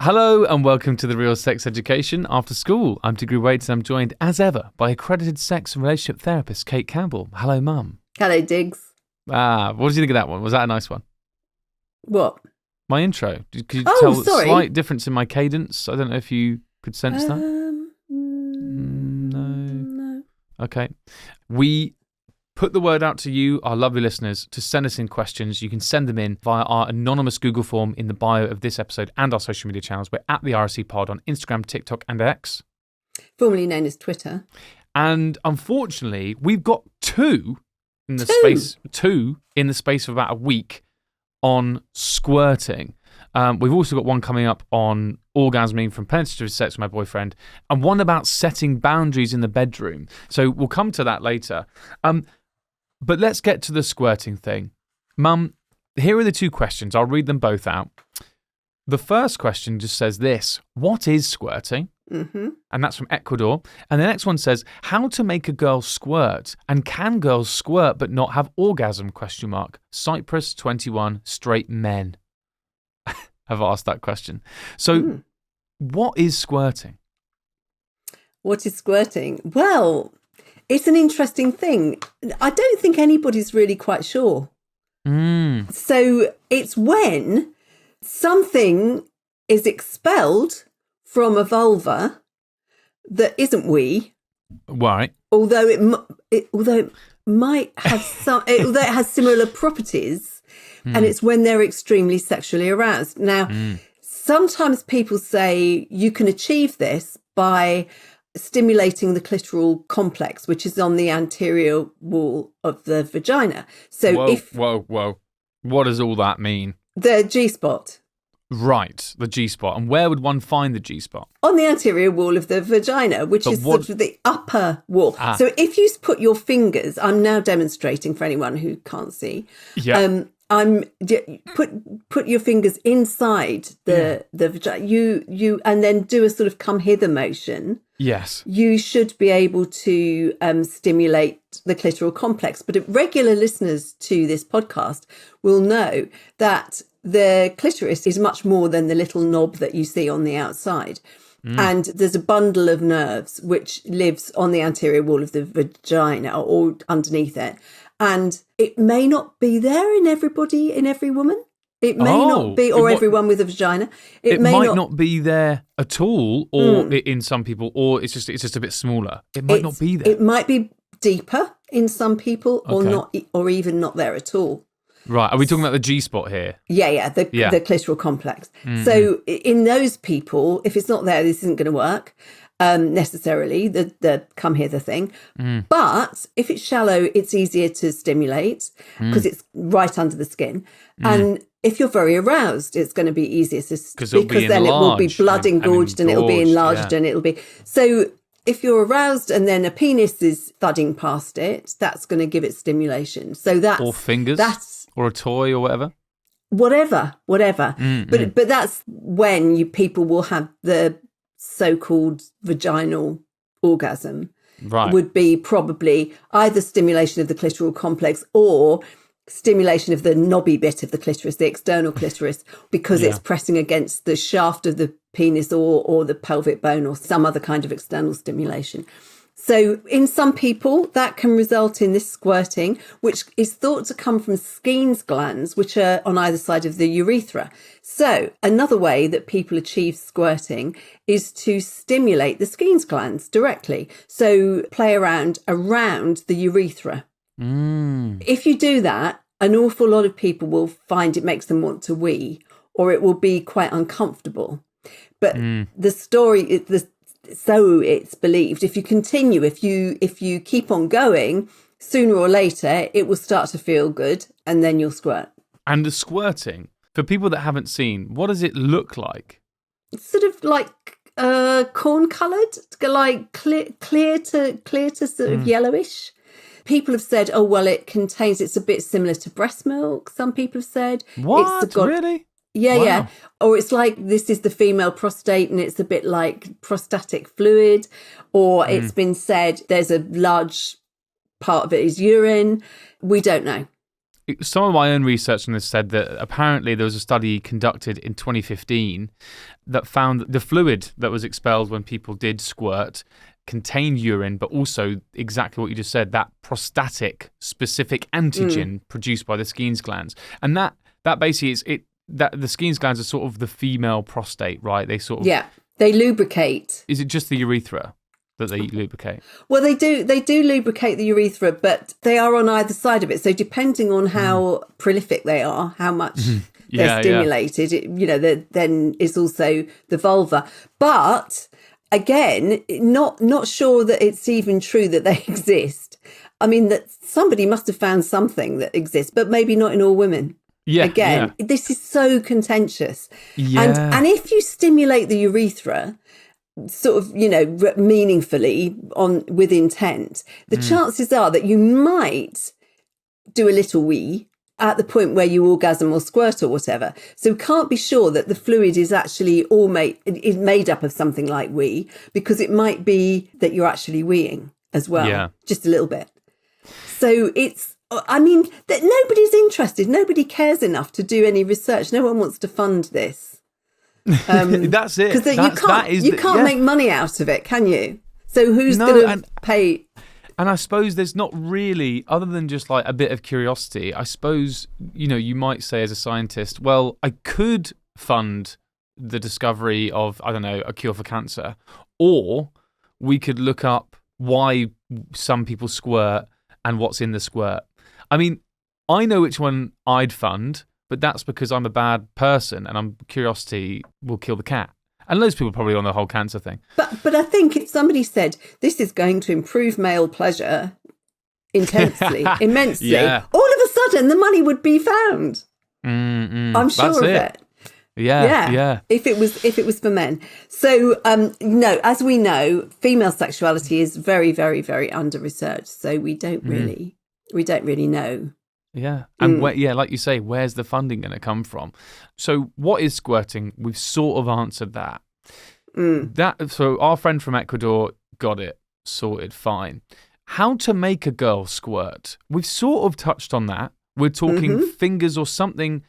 Hello and welcome to the Real Sex Education After School. I'm Diggory Waite and I'm joined, as ever, by accredited sex and relationship therapist Cate Campbell. Hello, Mum. Hello, Diggs. What did you think of that one? Was that a nice one? What? My intro. Could you Oh, tell sorry. a slight difference in my cadence? I don't know if you could sense that. No. Okay. We put the word out to you, our lovely listeners, to send us in questions. You can send them in via our anonymous Google form in the bio of this episode and our social media channels. We're at the RSC Pod on Instagram, TikTok, and X. Formerly known as Twitter. And unfortunately, we've got two in the space of about a week on squirting. We've also got one coming up on orgasming from penetrative sex with my boyfriend, and one about setting boundaries in the bedroom. So we'll come to that later. But let's get to the squirting thing. Mum, here are the two questions. I'll read them both out. The first question just says this: what is squirting? Mm-hmm. And that's from Ecuador. And the next one says, how to make a girl squirt, and can girls squirt but not have orgasm? Cyprus 21 straight men have asked that question. So what is squirting? What is squirting? Well, it's an interesting thing. I don't think anybody's really quite sure. So it's when something is expelled from a vulva that isn't wee. Right. Although it might have although it has similar properties, and it's when they're extremely sexually aroused. Now, sometimes people say you can achieve this by stimulating the clitoral complex, which is on the anterior wall of the vagina. So Whoa. What does all that mean? The G-spot. Right, the G-spot. And where would one find the G-spot? On the anterior wall of the vagina, which is sort of the upper wall. So if you put your fingers, I'm now demonstrating for anyone who can't see. Yeah. Put your fingers inside the vagina. You and then do a sort of come hither motion. Yes. You should be able to stimulate the clitoral complex. But regular listeners to this podcast will know that the clitoris is much more than the little knob that you see on the outside. And there's a bundle of nerves which lives on the anterior wall of the vagina or underneath it. And it may not be there in everybody, in every woman. It may not be, or everyone with a vagina. It might not be there at all, or in some people, or it's just a bit smaller. It might not be there. It might be deeper in some people, or not, or even not there at all. Right. Are we talking about the G-spot here? Yeah, the clitoral complex. So in those people, if it's not there, this isn't going to work necessarily, the come hither thing. But if it's shallow, it's easier to stimulate because it's right under the skin. And if you're very aroused, it's going to be easier to, because then it will be blood engorged and it'll be enlarged and it'll be... So if you're aroused and then a penis is thudding past it, that's going to give it stimulation. So that's... Or fingers, or a toy or whatever. Whatever. But that's when people will have the so-called vaginal orgasm. Right. Would be probably either stimulation of the clitoral complex or stimulation of the knobby bit of the clitoris, the external clitoris, because it's pressing against the shaft of the penis or the pelvic bone or some other kind of external stimulation. So in some people, that can result in this squirting, which is thought to come from Skene's glands, which are on either side of the urethra. So another way that people achieve squirting is to stimulate the Skene's glands directly. So play around the urethra. If you do that, an awful lot of people will find it makes them want to wee, or it will be quite uncomfortable. But the story, so it's believed, if you continue, if you keep on going, sooner or later it will start to feel good, and then you'll squirt. And the squirting, for people that haven't seen, what does it look like? It's sort of like corn coloured, like clear to sort of yellowish. People have said, oh, well, it's a bit similar to breast milk. Some people have said. What? Really? Yeah, wow. Yeah. Or it's like, this is the female prostate and it's a bit like prostatic fluid. Or it's been said there's a large part of it is urine. We don't know. some of my own research on this said that apparently there was a study conducted in 2015 that found that the fluid that was expelled when people did squirt contained urine, but also exactly what you just said, that prostatic specific antigen produced by the Skene's glands. And that basically is it, that the Skene's glands are sort of the female prostate, right? They sort of... Yeah, they lubricate. Is it just the urethra that they lubricate? Well, they do lubricate the urethra, but they are on either side of it. So depending on how prolific they are, how much they're stimulated, then is also the vulva. But again, not sure that it's even true that they exist. I mean, that somebody must have found something that exists, but maybe not in all women. Yeah. Again, this is so contentious. Yeah. And if you stimulate the urethra sort of, meaningfully with intent, the chances are that you might do a little wee at the point where you orgasm or squirt or whatever. So we can't be sure that the fluid is actually is made up of something like wee, because it might be that you're actually weeing as well, just a little bit. So that nobody's interested. Nobody cares enough to do any research. No one wants to fund this. That's it. Because you can't make money out of it, can you? So who's going to pay? And I suppose there's not really, other than just like a bit of curiosity, I suppose, you might say as a scientist, well, I could fund the discovery of, I don't know, a cure for cancer, or we could look up why some people squirt and what's in the squirt. I mean, I know which one I'd fund, but that's because I'm a bad person and curiosity will kill the cat. And loads of people are probably on the whole cancer thing. But I think if somebody said, this is going to improve male pleasure immensely, all of a sudden the money would be found. I'm sure of it. Yeah. If it was for men. So, no, as we know, female sexuality is very, very, very under-researched. So we don't really know. Yeah. And like you say, where's the funding going to come from? So what is squirting? We've sort of answered that. So our friend from Ecuador got it sorted fine. How to make a girl squirt? We've sort of touched on that. We're talking fingers or something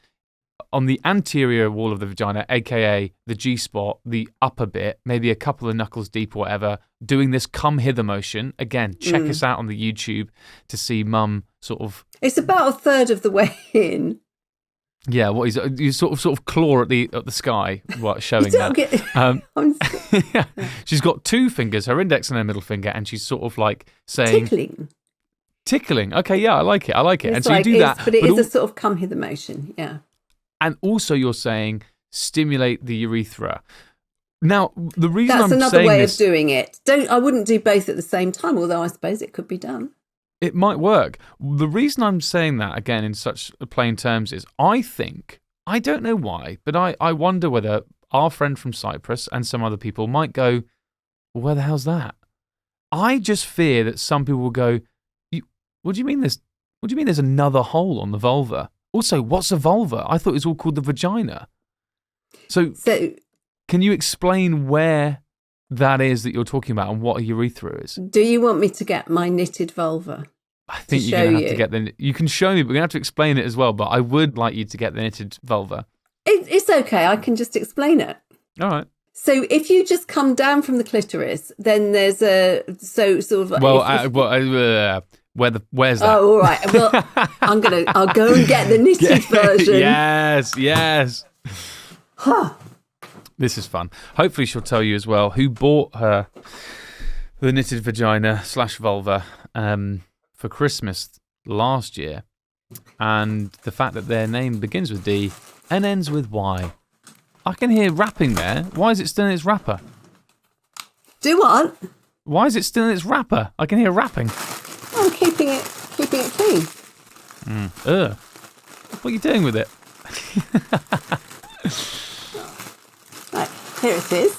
on the anterior wall of the vagina, aka the G-spot, the upper bit, maybe a couple of knuckles deep or whatever, doing this come hither motion. Again, check us out on the YouTube to see mum sort of... It's about a third of the way in. Yeah, what is it? You sort of claw at the sky, showing that. She's got two fingers, her index and her middle finger, and she's sort of like saying... Tickling. Okay, yeah, I like it. And so you do that. But it is a sort of come hither motion, yeah. And also you're saying stimulate the urethra. Now, the reason That's I'm another saying way this, of doing it. I wouldn't do both at the same time, although I suppose it could be done. It might work. The reason I'm saying that, again, in such plain terms is I don't know why, but I wonder whether our friend from Cyprus and some other people might go, well, where the hell's that? I just fear that some people will go, what do you mean there's another hole on the vulva? Also, what's a vulva? I thought it was all called the vagina. So can you explain where that is that you're talking about and what a urethra is? Do you want me to get my knitted vulva? I think you're going to have to get you can show me, but we're going to have to explain it as well. But I would like you to get the knitted vulva. It's okay. I can just explain it. All right. So if you just come down from the clitoris, then there's where's that? Oh, all right. Well, I'll go and get the knitted version. Yes. Huh. This is fun. Hopefully she'll tell you as well who bought her the knitted vagina / vulva for Christmas last year, and the fact that their name begins with D and ends with Y. I can hear rapping there. Why is it still in its wrapper? Do what? Why is it still in its wrapper? I can hear rapping. I'm keeping it clean. What are you doing with it? Right, here it is.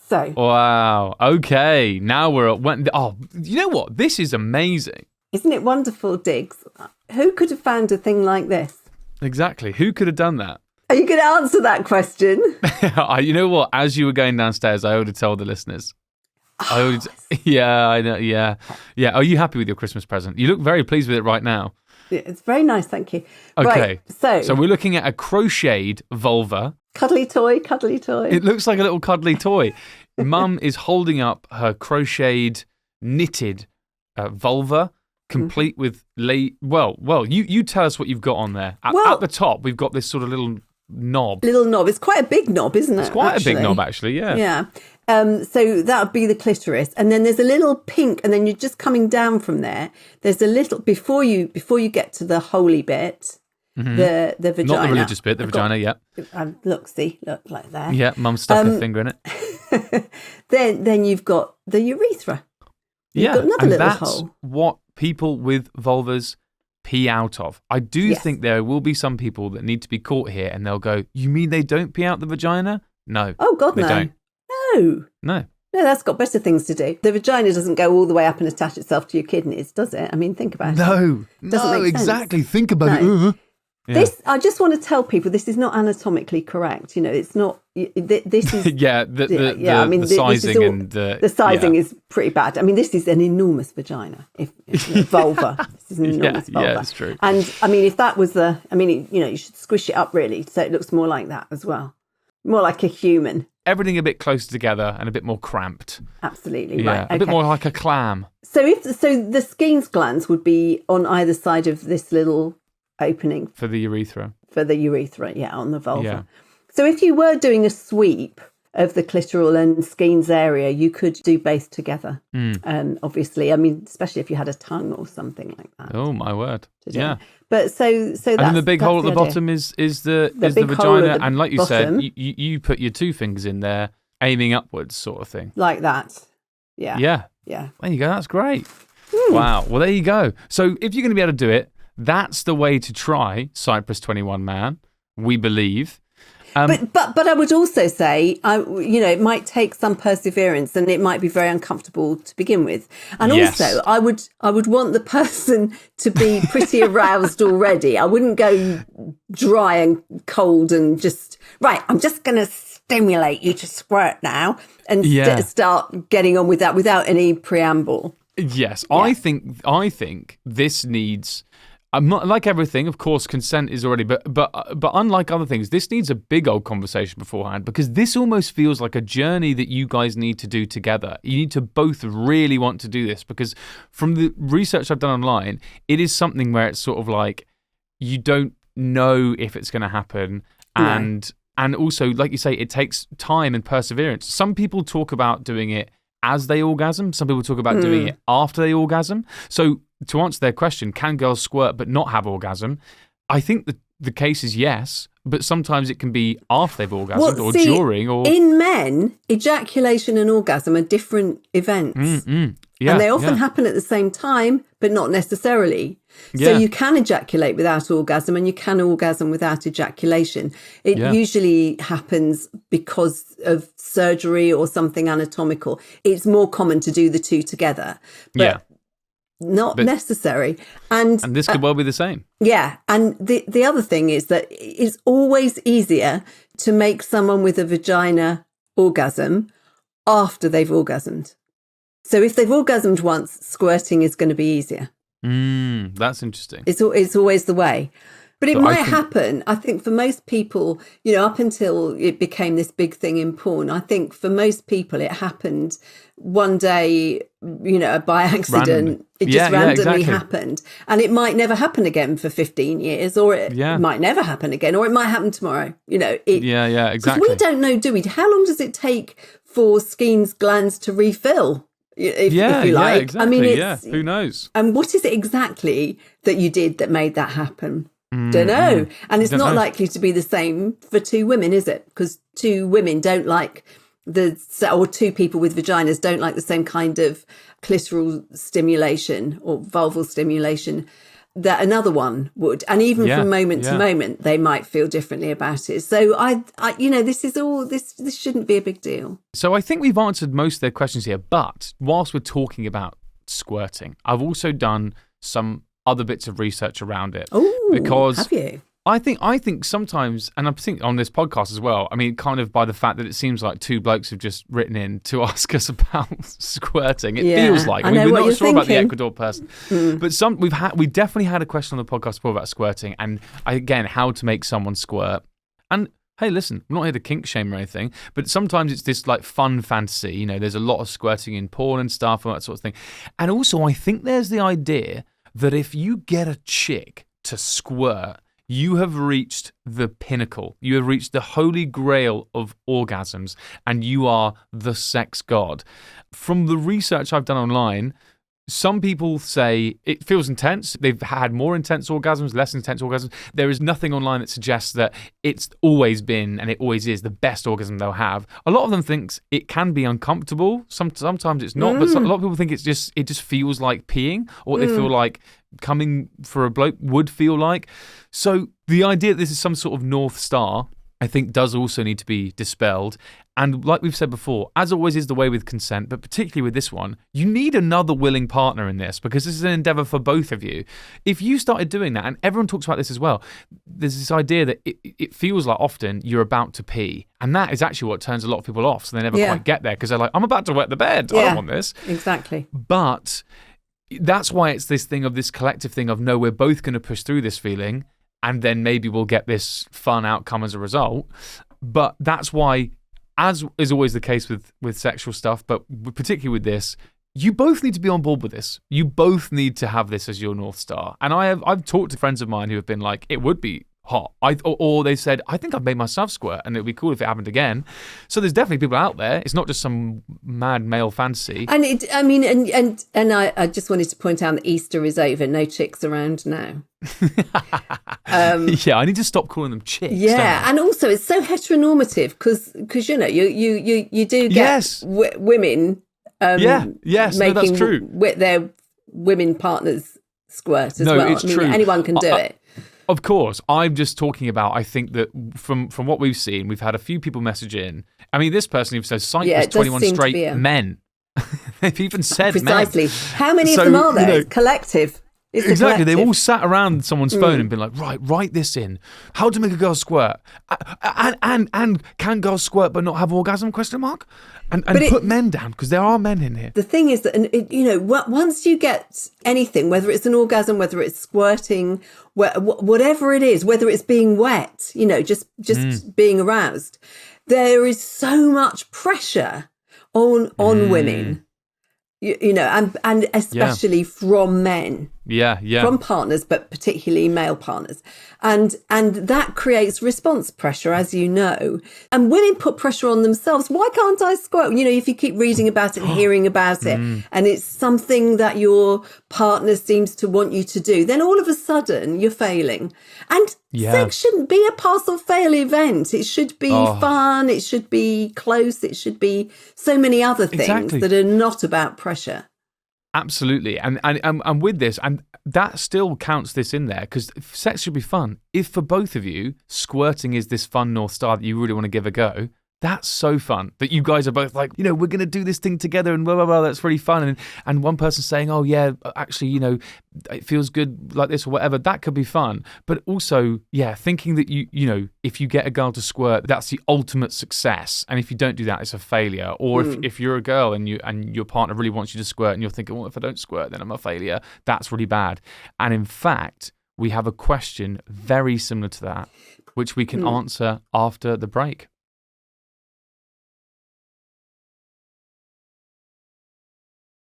So. Wow. Okay. Now we're at... Oh, you know what? This is amazing. Isn't it wonderful, Diggs? Who could have found a thing like this? Exactly. Who could have done that? Are you going to answer that question? You know what? As you were going downstairs, I already told the listeners. Yeah, I know. Yeah. Are you happy with your Christmas present? You look very pleased with it right now. It's very nice, thank you. Okay, Right, so we're looking at a crocheted vulva. cuddly toy, cuddly toy. It looks like a little cuddly toy. Mum is holding up her crocheted, knitted vulva, complete with you tell us what you've got on there. At the top, we've got this sort of little knob. Little knob. It's quite a big knob, isn't it? It's quite a big knob, actually, yeah. Yeah. So that would be the clitoris. And then there's a little pink, and then you're just coming down from there. There's a little, before you get to the holy bit, the vagina. Not the religious bit, the vagina, yeah. Look like there. Yeah, Mum stuck her finger in it. Then you've got the urethra. You've got another and little that's hole. what people with vulvas pee out of. I do think there will be some people that need to be caught here, and they'll go, "You mean they don't pee out the vagina?" No. Oh God, they no. don't. No, that's got better things to do. The vagina doesn't go all the way up and attach itself to your kidneys, does it? I mean, think about it. No, exactly. Think about it. Yeah. This, I just want to tell people, this is not anatomically correct. It's not. This is the sizing and the sizing is pretty bad. I mean, this is an enormous vagina. If vulva, this is an enormous vulva. Yeah, that's true. And I mean, if that was you should squish it up really, so it looks more like that as well, more like a human. Everything a bit closer together and a bit more cramped. Absolutely, yeah, right. Okay. A bit more like a clam. So the Skene's glands would be on either side of this little opening for the urethra. On the vulva. Yeah. So if you were doing a sweep of the clitoral and Skene's area, you could do both together. Obviously, I mean, especially if you had a tongue or something like that. Oh my word! Yeah. But so that's, and then the big hole at the bottom is the vagina, and like you bottom, said, you put your two fingers in there, aiming upwards, sort of thing. Like that. Yeah. Yeah. Yeah. There you go. That's great. Wow. Well, there you go. So if you're going to be able to do it, that's the way to try Cyprus 21 Man. We believe. But I would also say, it might take some perseverance, and it might be very uncomfortable to begin with. And also, I would want the person to be pretty aroused already. I wouldn't go dry and cold and just I'm just going to stimulate you to squirt now and start getting on with that without any preamble. Yes, yeah. I think this needs. Like everything, of course, consent is already, but unlike other things, this needs a big old conversation beforehand, because this almost feels like a journey that you guys need to do together. You need to both really want to do this, because from the research I've done online, it is something where it's sort of like you don't know if it's going to happen, and also, like you say, it takes time and perseverance. Some people talk about doing it as they orgasm. Some people talk about doing it after they orgasm. So to answer their question, can girls squirt but not have orgasm? I think the case is yes, but sometimes it can be after they've orgasmed during. Or in men, ejaculation and orgasm are different events. Yeah, and they often happen at the same time, but not necessarily. So you can ejaculate without orgasm, and you can orgasm without ejaculation. It usually happens because of surgery or something anatomical. It's more common to do the two together, but not necessary. And this could well be the same. Yeah. And the other thing is that it's always easier to make someone with a vagina orgasm after they've orgasmed. So if they've orgasmed once, squirting is going to be easier. That's interesting. It's always the way. But it might happen, I think, for most people, up until it became this big thing in porn, I think for most people it happened one day, by accident. It just randomly happened. And it might never happen again for 15 years, or it might never happen again, or it might happen tomorrow. Exactly. Because we don't know, do we? How long does it take for Skene's glands to refill? If you like. Exactly. I mean, who knows? And what is it exactly that you did that made that happen? Don't know. And it's not likely to be the same for two women, is it? Because two women don't like or two people with vaginas don't like the same kind of clitoral stimulation or vulval stimulation that another one would. And even from moment to moment, they might feel differently about it. So this shouldn't be a big deal. So I think we've answered most of their questions here, but whilst we're talking about squirting, I've also done some other bits of research around it. Oh, because have you? I think sometimes, and I think on this podcast as well, I mean, kind of by the fact that it seems like two blokes have just written in to ask us about squirting. It feels like. I mean, we're not sure about the Ecuador person. But we definitely had a question on the podcast before about squirting, and again, how to make someone squirt. And hey, listen, I'm not here to kink shame or anything, but sometimes it's this like fun fantasy. You know, there's a lot of squirting in porn and stuff and that sort of thing. And also, I think there's the idea that if you get a chick to squirt, you have reached the pinnacle. You have reached the holy grail of orgasms, and you are the sex god. From the research I've done online, some people say it feels intense. They've had more intense orgasms, less intense orgasms. There is nothing online that suggests that it's always been, and it always is, the best orgasm they'll have. A lot of them thinks it can be uncomfortable. Sometimes it's not, but a lot of people think it just feels like peeing, or what they feel like coming for a bloke would feel like. So the idea that this is some sort of North Star, I think, does also need to be dispelled. And like we've said before, as always is the way with consent, but particularly with this one, you need another willing partner in this, because this is an endeavour for both of you. If you started doing that, and everyone talks about this as well, there's this idea that it feels like often you're about to pee. And that is actually what turns a lot of people off, so they never quite get there, because they're like, I'm about to wet the bed. I don't want this. Exactly. But that's why it's this thing of this collective thing of, no, we're both going to push through this feeling, and then maybe we'll get this fun outcome as a result. But that's why, as is always the case with sexual stuff, but particularly with this, you both need to be on board with this. You both need to have this as your North Star. And I've talked to friends of mine who have been like, it would be hot. Or they said, I think I've made myself squirt, and it would be cool if it happened again. So there's definitely people out there. It's not just some mad male fantasy. And I just wanted to point out that Easter is over. No chicks around now. Yeah, I need to stop calling them chicks. Yeah, and also it's so heteronormative because you know you do get women. Yes, making that's true. With their women partners squirt as well. It's true. Anyone can do it. Of course, I'm just talking about, I think that from what we've seen, we've had a few people message in. I mean, this person even says Cyprus 21 straight men. They've even said precisely. Men. How many of them are there? You know, collective. It's exactly. They've all sat around someone's phone and been like, right, write this in. How to make a girl squirt. And can girls squirt but not have orgasm, question mark? And put men down, because there are men in here. The thing is that, once you get anything, whether it's an orgasm, whether it's squirting, whatever it is, whether it's being wet, just being aroused, there is so much pressure on women. And especially from men. Yeah. From partners, but particularly male partners. And that creates response pressure, as you know. And women put pressure on themselves. Why can't I squirt? If you keep reading about it and hearing about it, and it's something that your partner seems to want you to do, then all of a sudden you're failing. And sex shouldn't be a pass or fail event. It should be fun. It should be close. It should be so many other things that are not about pressure. Absolutely. And with this, and that still counts this in there, because sex should be fun. If for both of you, squirting is this fun North Star that you really want to give a go, that's so fun that you guys are both like, we're going to do this thing together and blah, blah, blah. That's really fun. And one person saying, oh, yeah, actually, it feels good like this or whatever. That could be fun. But also, thinking that, if you get a girl to squirt, that's the ultimate success. And if you don't do that, it's a failure. Or if you're a girl and your partner really wants you to squirt and you're thinking, well, if I don't squirt, then I'm a failure. That's really bad. And in fact, we have a question very similar to that, which we can answer after the break.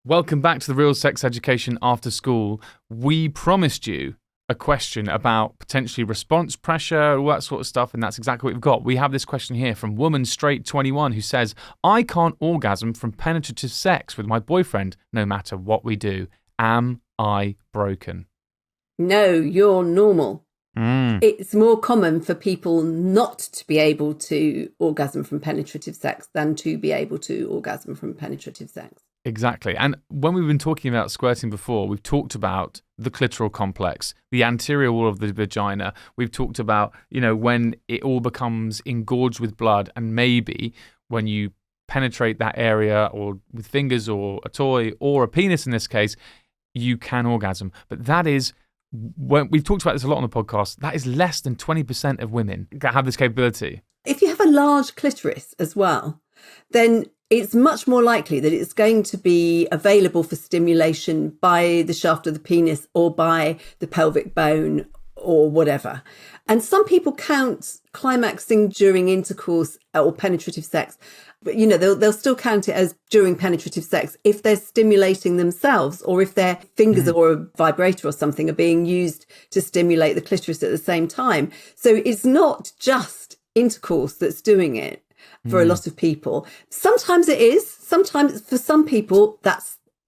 Welcome back to the Real Sex Education After School. We promised you a question about potentially response pressure, all that sort of stuff, and that's exactly what we've got. We have this question here from Woman Straight 21 who says, I can't orgasm from penetrative sex with my boyfriend no matter what we do. Am I broken? No, you're normal. It's more common for people not to be able to orgasm from penetrative sex than to be able to orgasm from penetrative sex. Exactly. And when we've been talking about squirting before, we've talked about the clitoral complex, the anterior wall of the vagina. We've talked about, when it all becomes engorged with blood, and maybe when you penetrate that area or with fingers or a toy or a penis in this case, you can orgasm. But that is when we've talked about this a lot on the podcast, that is less than 20% of women that have this capability. If you have a large clitoris as well, then it's much more likely that it's going to be available for stimulation by the shaft of the penis or by the pelvic bone or whatever. And some people count climaxing during intercourse or penetrative sex, but they'll still count it as during penetrative sex if they're stimulating themselves or if their fingers or a vibrator or something are being used to stimulate the clitoris at the same time. So it's not just intercourse that's doing it for a lot of people. Sometimes it is. Sometimes for some people,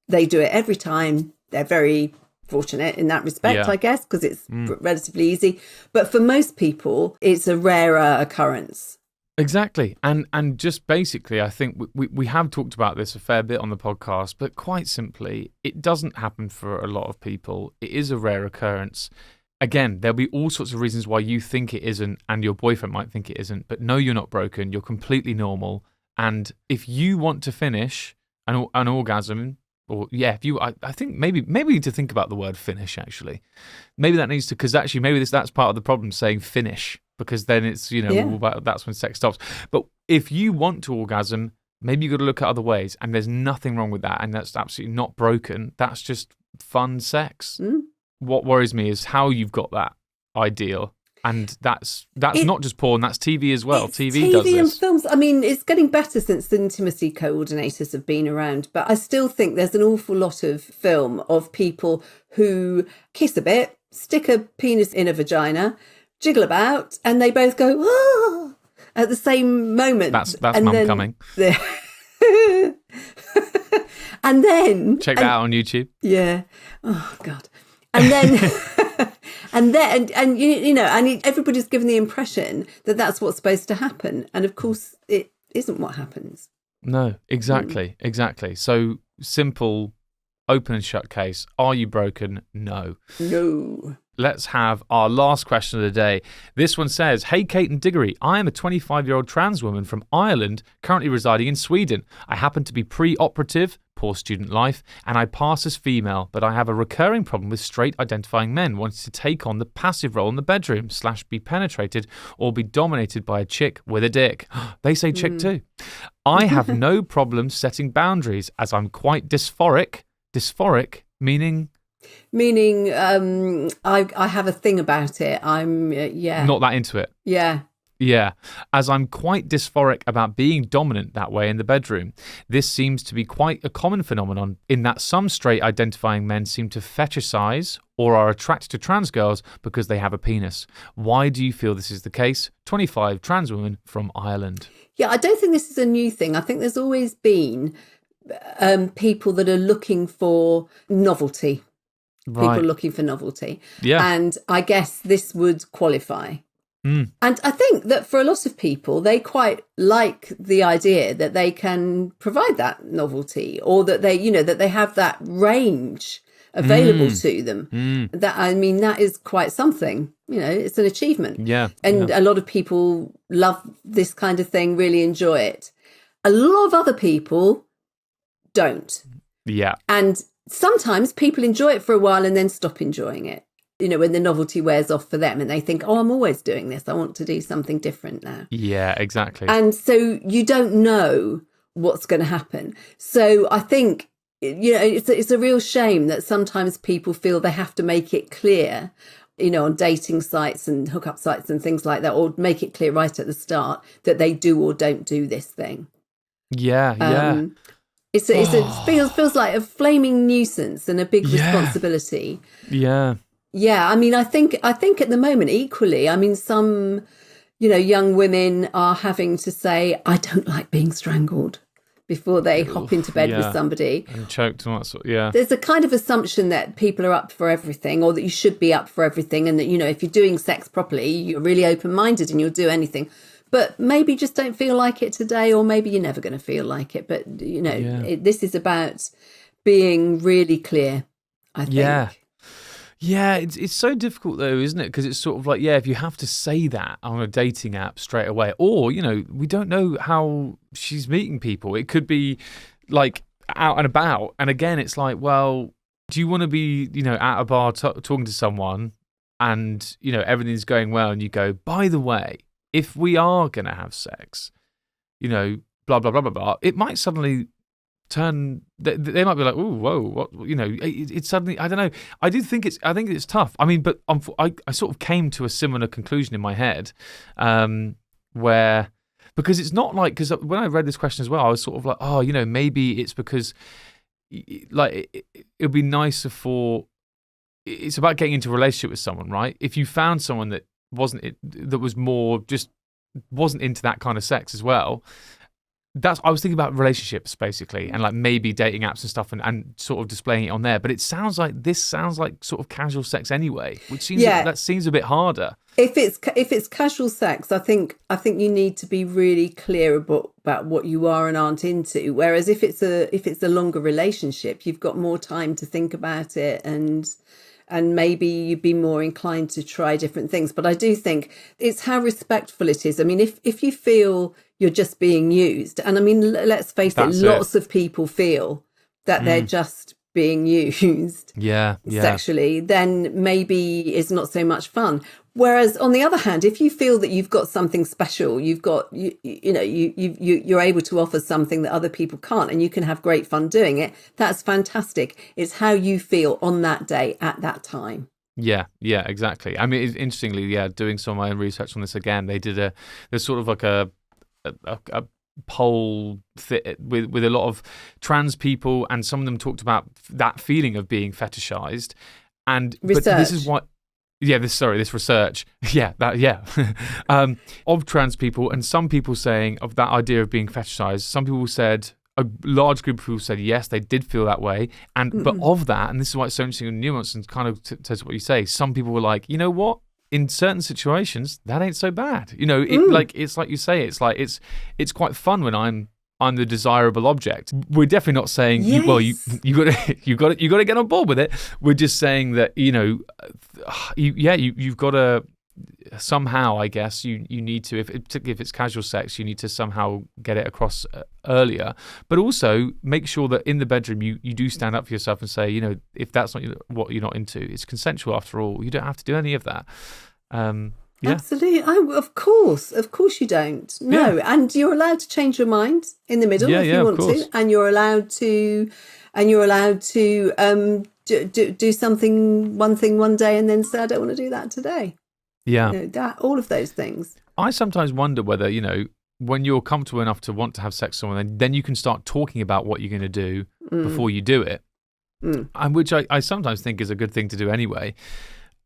they do it every time. They're very fortunate in that respect, I guess, because it's relatively easy. But for most people, it's a rarer occurrence. Exactly. And just basically, I think we have talked about this a fair bit on the podcast, but quite simply, it doesn't happen for a lot of people. It is a rare occurrence. Again, there'll be all sorts of reasons why you think it isn't and your boyfriend might think it isn't, but no, you're not broken. You're completely normal. And if you want to finish an orgasm, or I think maybe we need to think about the word finish, actually. Maybe that needs to, because actually maybe that's part of the problem, saying finish, because then it's, that's when sex stops. But if you want to orgasm, maybe you've got to look at other ways, and there's nothing wrong with that, and that's absolutely not broken. That's just fun sex. What worries me is how you've got that ideal. And that's not just porn, that's TV as well. TV does this. TV and films. I mean, it's getting better since the intimacy coordinators have been around, but I still think there's an awful lot of film of people who kiss a bit, stick a penis in a vagina, jiggle about, and they both go, oh, at the same moment. That's mum coming. And then... Check that out on YouTube. Yeah. Oh, God. And then... And everybody's given the impression that that's what's supposed to happen. And of course, it isn't what happens. No, exactly. So simple, open and shut case. Are you broken? No. Let's have our last question of the day. This one says, hey, Cate and Diggory, I am a 25-year-old trans woman from Ireland, currently residing in Sweden. I happen to be pre-operative, poor student life, and I pass as female, but I have a recurring problem with straight identifying men wanting to take on the passive role in the bedroom / be penetrated or be dominated by a chick with a dick. They say chick too. I have no problem setting boundaries as I'm quite dysphoric. Dysphoric meaning... Meaning, I have a thing about it. I'm, not that into it. Yeah, as I'm quite dysphoric about being dominant that way in the bedroom. This seems to be quite a common phenomenon in that some straight identifying men seem to fetishize or are attracted to trans girls because they have a penis. Why do you feel this is the case? 25, trans woman from Ireland. Yeah, I don't think this is a new thing. I think there's always been people that are looking for novelty. Right. People looking for novelty. Yeah. And I guess this would qualify. And I think that for a lot of people, they quite like the idea that they can provide that novelty, or that they have that range available to them. That is quite something. It's an achievement. Yeah. And a lot of people love this kind of thing, really enjoy it. A lot of other people don't. Yeah. And sometimes people enjoy it for a while and then stop enjoying it. When the novelty wears off for them and they think, oh, I'm always doing this. I want to do something different now. Yeah, exactly. And so you don't know what's going to happen. So I think, it's a real shame that sometimes people feel they have to make it clear, on dating sites and hookup sites and things like that, or make it clear right at the start that they do or don't do this thing. Yeah. It feels like a flaming nuisance and a big responsibility. Yeah. Yeah, I think at the moment equally, some, young women are having to say, I don't like being strangled before they hop into bed with somebody. And choked and that sort. Yeah. There's a kind of assumption that people are up for everything, or that you should be up for everything, and that, if you're doing sex properly, you're really open-minded and you'll do anything. But maybe just don't feel like it today, or maybe you're never going to feel like it. But, this is about being really clear, I think. Yeah, it's so difficult though, isn't it? Because it's sort of like, if you have to say that on a dating app straight away, or, we don't know how she's meeting people. It could be like out and about. And again, it's like, well, do you want to be, at a bar talking to someone and, everything's going well and you go, by the way, if we are going to have sex, blah, blah, blah, blah, blah, it might suddenly turn, they might be like, oh, whoa, what, it's suddenly, I don't know. I think it's tough. I mean, but I sort of came to a similar conclusion in my head where, because it's not like, because when I read this question as well, I was sort of like, oh, maybe it's because like it would be nicer it's about getting into a relationship with someone, right? If you found someone that was more just wasn't into that kind of sex as well, I was thinking about relationships basically, and like maybe dating apps and stuff, and sort of displaying it on there. But this sounds like sort of casual sex anyway, which seems that seems a bit harder. If it's casual sex, I think you need to be really clear about what you are and aren't into. Whereas if it's a longer relationship, you've got more time to think about it, and maybe you'd be more inclined to try different things. But I do think it's how respectful it is. I mean, if you feel you're just being used, and I mean, let's face it, lots of people feel that they're just being used sexually, then maybe it's not so much fun. Whereas on the other hand, if you feel that you've got something special, you're able to offer something that other people can't, and you can have great fun doing it, that's fantastic. It's how you feel on that day at that time. Yeah, exactly. I mean, interestingly, doing some of my own research on this again, they did there's sort of like a poll with a lot of trans people, and some of them talked about that feeling of being fetishized, and research. But this is what. Yeah, this research. Of trans people, and some people saying of that idea of being fetishized. Some people said, a large group of people said yes, they did feel that way, but of that, and this is why it's so interesting and nuanced, and kind of says what you say. Some people were like, you know what? In certain situations, that ain't so bad. It's like you say. It's like it's quite fun when I'm the desirable object. We're definitely not saying, you got to get on board with it. We're just saying that you've got to somehow, I guess you need to, particularly if it's casual sex, you need to somehow get it across earlier. But also make sure that in the bedroom you do stand up for yourself and say, if that's not what you're not into, it's consensual after all. You don't have to do any of that. Absolutely. Of course you don't. No, and you're allowed to change your mind in the middle if you want to, and you're allowed to do something one day and then say, I don't want to do that today. Yeah, that all of those things. I sometimes wonder whether when you're comfortable enough to want to have sex with someone, then you can start talking about what you're going to do before you do it, and which I sometimes think is a good thing to do anyway.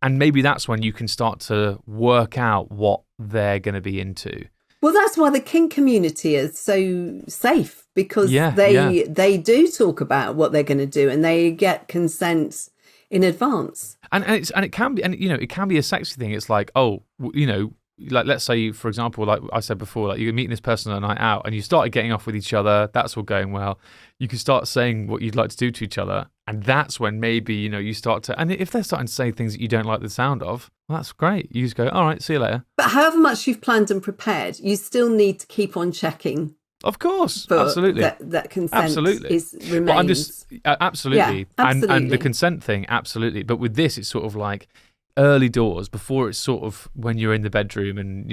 And maybe that's when you can start to work out what they're going to be into. Well, that's why the kink community is so safe, because they do talk about what they're going to do, and they get consent in advance. And it can be, and it can be a sexy thing. It's like, like let's say, for example, like I said before, like you're meeting this person on a night out and you started getting off with each other, that's all going well. You can start saying what you'd like to do to each other, and that's when maybe, you start to, and if they're starting to say things that you don't like the sound of, well, that's great. You just go, all right, see you later. But however much you've planned and prepared, you still need to keep on checking. Of course, absolutely. That consent remains. Well, I'm just, absolutely. Yeah, absolutely. And the consent thing, absolutely. But with this, it's sort of like early doors, before it's sort of when you're in the bedroom and,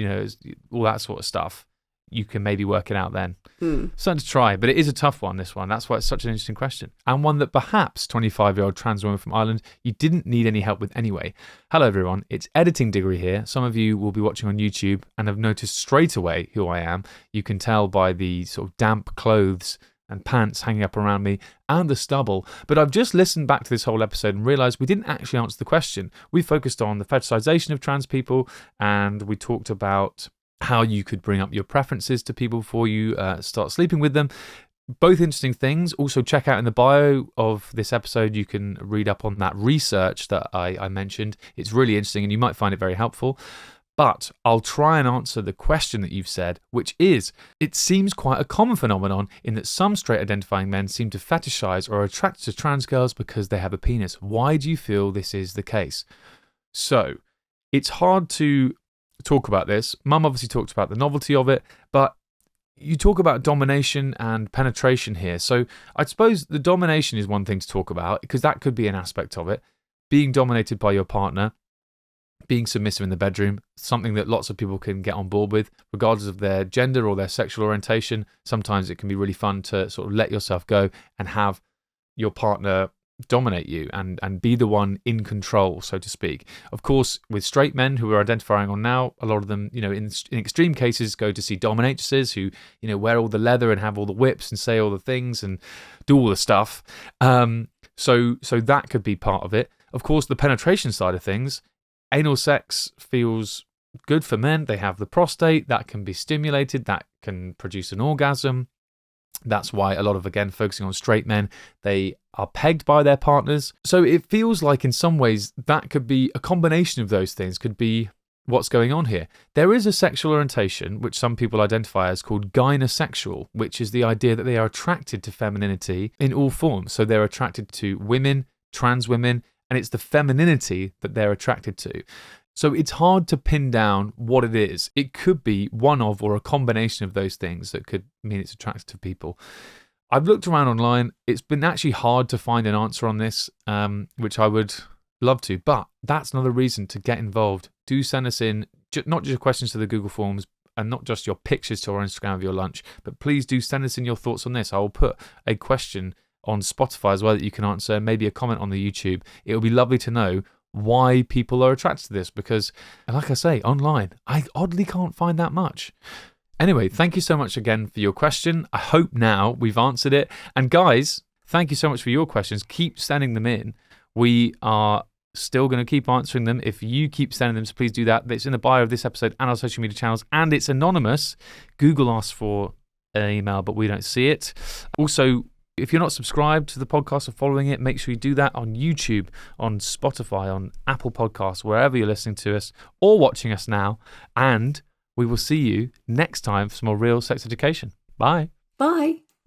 all that sort of stuff, you can maybe work it out then. Something to try, but it is a tough one, this one. That's why it's such an interesting question. And one that perhaps 25-year-old trans woman from Ireland, you didn't need any help with anyway. Hello, everyone. It's Editing Diggory here. Some of you will be watching on YouTube and have noticed straight away who I am. You can tell by the sort of damp clothes and pants hanging up around me and the stubble. But I've just listened back to this whole episode and realised we didn't actually answer the question. We focused on the fetishization of trans people, and we talked about how you could bring up your preferences to people before you start sleeping with them. Both interesting things. Also, check out in the bio of this episode, you can read up on that research that I mentioned. It's really interesting and you might find it very helpful. But I'll try and answer the question that you've said, which is, it seems quite a common phenomenon in that some straight identifying men seem to fetishize or are attracted to trans girls because they have a penis. Why do you feel this is the case? So, it's hard to talk about this. Mum obviously talked about the novelty of it, but you talk about domination and penetration here. So I suppose the domination is one thing to talk about, because that could be an aspect of it. Being dominated by your partner, being submissive in the bedroom, something that lots of people can get on board with, regardless of their gender or their sexual orientation. Sometimes it can be really fun to sort of let yourself go and have your partner dominate you and be the one in control, so to speak. Of course, with straight men who we're identifying on now, a lot of them, in extreme cases, go to see dominatrixes who, wear all the leather and have all the whips and say all the things and do all the stuff. So that could be part of it. Of course, the penetration side of things, anal sex feels good for men. They have the prostate that can be stimulated, that can produce an orgasm. That's why a lot of, again, focusing on straight men, they are pegged by their partners. So it feels like in some ways that could be a combination of those things, could be what's going on here. There is a sexual orientation, which some people identify as called gynosexual, which is the idea that they are attracted to femininity in all forms. So they're attracted to women, trans women, and it's the femininity that they're attracted to. So it's hard to pin down what it is. It could be one of or a combination of those things that could mean it's attractive to people. I've looked around online. It's been actually hard to find an answer on this, which I would love to, but that's another reason to get involved. Do send us in, not just your questions to the Google Forms and not just your pictures to our Instagram of your lunch, but please do send us in your thoughts on this. I will put a question on Spotify as well that you can answer, maybe a comment on the YouTube. It will be lovely to know why people are attracted to this, because, like I say, online, I oddly can't find that much. Anyway, thank you so much again for your question. I hope now we've answered it. And guys, thank you so much for your questions. Keep sending them in. We are still going to keep answering them. If you keep sending them, so please do that. It's in the bio of this episode and our social media channels, and it's anonymous. Google asks for an email, but we don't see it. Also, if you're not subscribed to the podcast or following it, make sure you do that on YouTube, on Spotify, on Apple Podcasts, wherever you're listening to us or watching us now. And we will see you next time for some more real sex education. Bye. Bye.